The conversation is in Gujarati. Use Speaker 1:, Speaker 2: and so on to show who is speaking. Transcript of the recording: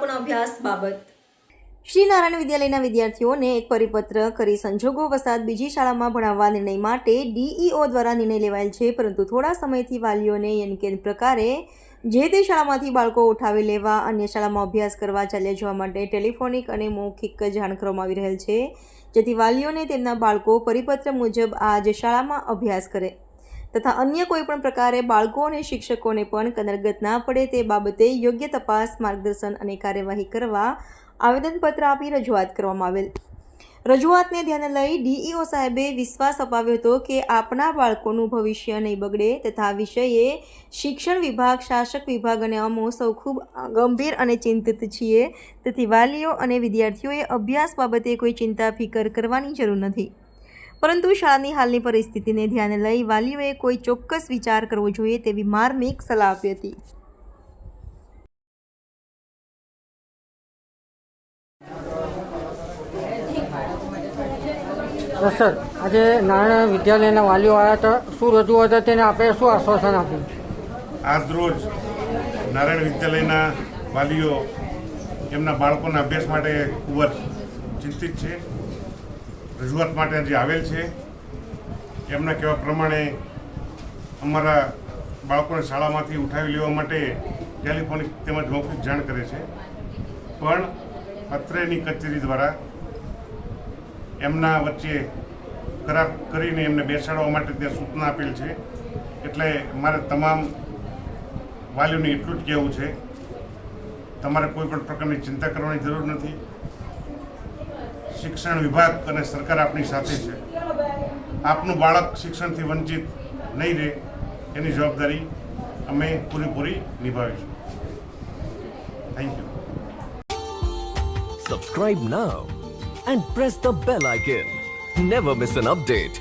Speaker 1: બાળકોના અભ્યાસ બાબત
Speaker 2: શ્રી નારાયણ વિદ્યાલયના વિદ્યાર્થીઓને એક પરિપત્ર કરી સંજોગો વસાત બીજી શાળામાં ભણાવવા નિર્ણય માટે ડીઈઓ દ્વારા નિર્ણય લેવાયેલ છે, પરંતુ થોડા સમયથી વાલીઓને યનકેન પ્રકારે જે તે શાળામાંથી બાળકો ઉઠાવી લેવા અન્ય શાળામાં અભ્યાસ કરવા ચાલ્યા જવા માટે ટેલિફોનિક અને મૌખિક જાણ કરવામાં આવી રહેલ છે, જેથી વાલીઓને તેમના બાળકો પરિપત્ર મુજબ આ જ શાળામાં અભ્યાસ કરે તથા અન્ય કોઈપણ પ્રકારે બાળકો અને શિક્ષકોને પણ કનરગત ના પડે તે બાબતે યોગ્ય તપાસ, માર્ગદર્શન અને કાર્યવાહી કરવા આવેદનપત્ર આપી રજૂઆત કરવામાં આવેલ. રજૂઆતને ધ્યાને લઈ ડીઈઓ સાહેબે વિશ્વાસ અપાવ્યો હતો કે આપના બાળકોનું ભવિષ્ય નહીં બગડે તથા આ વિષયે શિક્ષણ વિભાગ, શાસક વિભાગ અને અમો સૌ ખૂબ ગંભીર અને ચિંતિત છીએ, તેથી વાલીઓ અને વિદ્યાર્થીઓએ અભ્યાસ બાબતે કોઈ ચિંતા ફિકર કરવાની જરૂર નથી, પરંતુ શાળાની હાલની પરિસ્થિતિને ધ્યાને લઈ વાલીઓએ કોઈ ચોક્કસ વિચાર કરવો જોઈએ તેવી માર્મિક સલાહ આપી હતી.
Speaker 3: સર, આજે નારાયણ વિદ્યાલયના વાલીઓ આવ્યા હતા, શું રજૂઆત હતી અને આપણે શું આશ્વાસન આપ્યું?
Speaker 4: આજરોજ નારાયણ વિદ્યાલયના વાલીઓ એમના બાળકોના અભ્યાસ માટે ખૂબ જ ચિંતિત છે. રજૂઆત માટે આજે આવેલ છે. એમના કહેવા પ્રમાણે અમારા બાળકોને શાળામાંથી ઉઠાવી લેવા માટે ટેલિફોનિક તેમજ મૌખિક જાણ કરે છે, પણ અત્રેની કચેરી દ્વારા એમના વચ્ચે કરાર કરીને એમને બેસાડવા માટે ત્યાં સૂચના આપેલ છે. એટલે મારે તમામ વાલીઓને એટલું જ કહેવું છે, તમારે કોઈ પણ પ્રકારની ચિંતા કરવાની જરૂર નથી. શિક્ષણ વિભાગ અને સરકાર આપની સાથે છે. આપનું બાળક શિક્ષણથી વંચિત નહીં રહે એની જવાબદારી અમે પૂરેપૂરી નિભાવીશું. Thank you.
Speaker 5: Subscribe now and press the bell icon. Never miss an update.